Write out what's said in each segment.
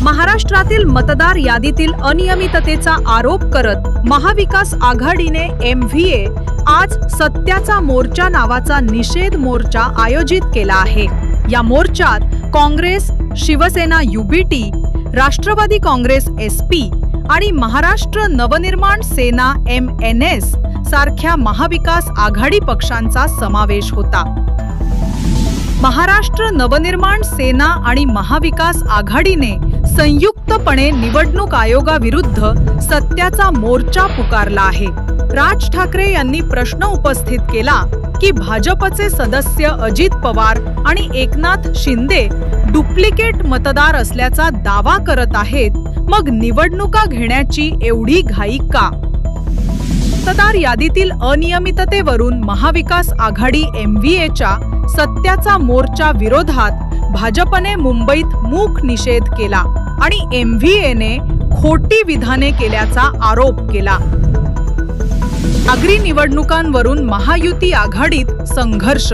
महाराष्ट्रातील मतदार यादीतील अनियमिततेचा आरोप करत महाविकास आघाडीने MVA आज सत्याचा मोर्चा नावाचा निषेध मोर्चा आयोजित केला आहे। या मोर्चात काँग्रेस, शिवसेना UBT, राष्ट्रवादी काँग्रेस SP आणि महाराष्ट्र नवनिर्माण सेना MNS सारख्या महाविकास आघाडी पक्षांचा समावेश होता। महाराष्ट्र नवनिर्माण सेना आणि महाविकास आघाडीने संयुक्तपणे निवडणूक आयोगाविरुद्ध सत्याचा मोर्चा पुकारला आहे। राज ठाकरे यांनी प्रश्न उपस्थित केला की भाजपचे सदस्य अजित पवार आणि एकनाथ शिंदे डुप्लिकेट मतदार असल्याचा दावा करत आहेत, मग निवडणुका घेण्याची एवढी घाई का? मतदार यादीतील अनियमिततेवरून महाविकास आघाडी MVAच्या सत्याचा मोर्चा विरोधात भाजपने मुंबईत मूक निषेध केला आणि MVAने खोटी विधाने केल्याचा आरोप केला। नागरी निवडणुकांवरून महायुती आघाडीत संघर्ष,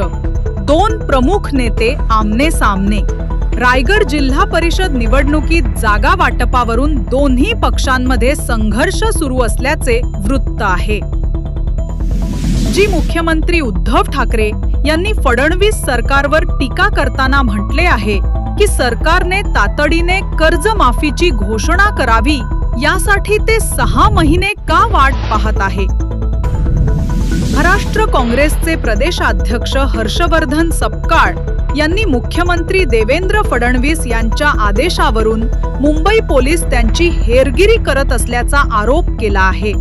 दोन प्रमुख नेते आमने सामने। रायगड जिल्हा परिषद निवडणुकीत जागा वाटपावरून दोन्ही पक्षांमध्ये संघर्ष सुरू असल्याचे वृत्त आहे। जी मुख्यमंत्री उद्धव ठाकरे यांनी फडणवीस सरकारवर टीका करताना म्हटले आहे की सरकारने तातडीने कर्जमाफीची घोषणा करावी, यासाठी ते 6 महिने का वाट पाहत आहे? महाराष्ट्र काँग्रेसचे प्रदेशाध्यक्ष हर्षवर्धन सपकाळ यांनी मुख्यमंत्री देवेंद्र फडणवीस यांच्या आदेशावरून मुंबई पोलीस त्यांची हेरगिरी करत असल्याचा आरोप केला आहे।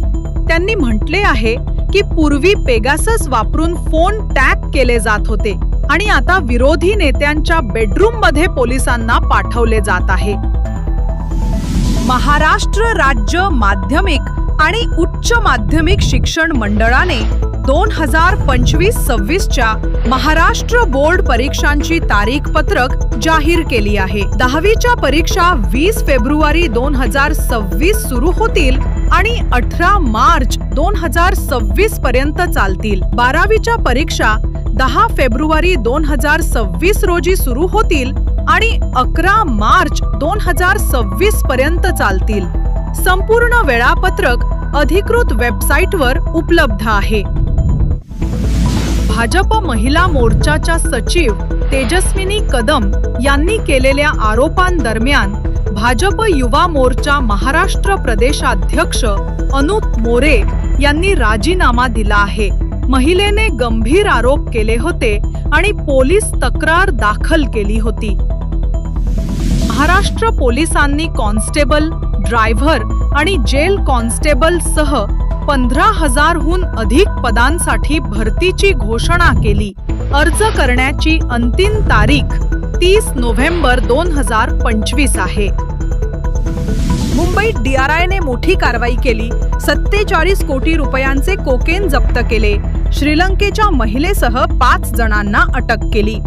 त्यांनी म्हटले आहे की पूर्वी पेगासस वापरून फोन टॅग केले जात होते आणि आता विरोधी नेत्यांच्या बेडरूममध्ये पोलिसांना पाठवले जात आहे। महाराष्ट्र राज्य माध्यमिक आणि उच्च माध्यमिक शिक्षण मंडळाने 2025-26च्या महाराष्ट्र बोर्ड परीक्षांची तारीख पत्रक जाहीर केली आहे। 10वीच्या परीक्षा 20 फेब्रुवारी 2026 सुरू होतील आणि 18 मार्च 2026 पर्यंत चालतील। 12वीच्या परीक्षा 10 फेब्रुवारी 2026 रोजी सुरू होतील आणि 11 मार्च 2026 पर्यंत चालतील। संपूर्ण वेळापत्रक अधिकृत वेबसाईटवर उपलब्ध आहे। भाजप महिला मोर्चाच्या सचिव तेजस्विनी कदम यांनी केलेल्या आरोपांदरम्यान भाजप युवा मोर्चा महाराष्ट्र प्रदेशाध्यक्ष अनूप मोरे यांनी राजीनामा दिला आहे। महिलेने गंभीर आरोप केले होते आणि पोलीस तक्रार दाखल केली होती। महाराष्ट्र पोलिसांनी कॉन्स्टेबल, ड्रायव्हर आणि जेल कॉन्स्टेबल सह 15,000हून अधिक पदांसाठी भरतीची घोषणा केली। अर्ज करण्याची अंतिम तारीख 30 नोव्हेंबर 2025 आहे। मुंबईत DRIने मोठी कारवाई केली। 47 कोटी रुपयांचे कोकेन जप्त केले। श्रीलंकेच्या महिलेसह 5 जणांना अटक केली।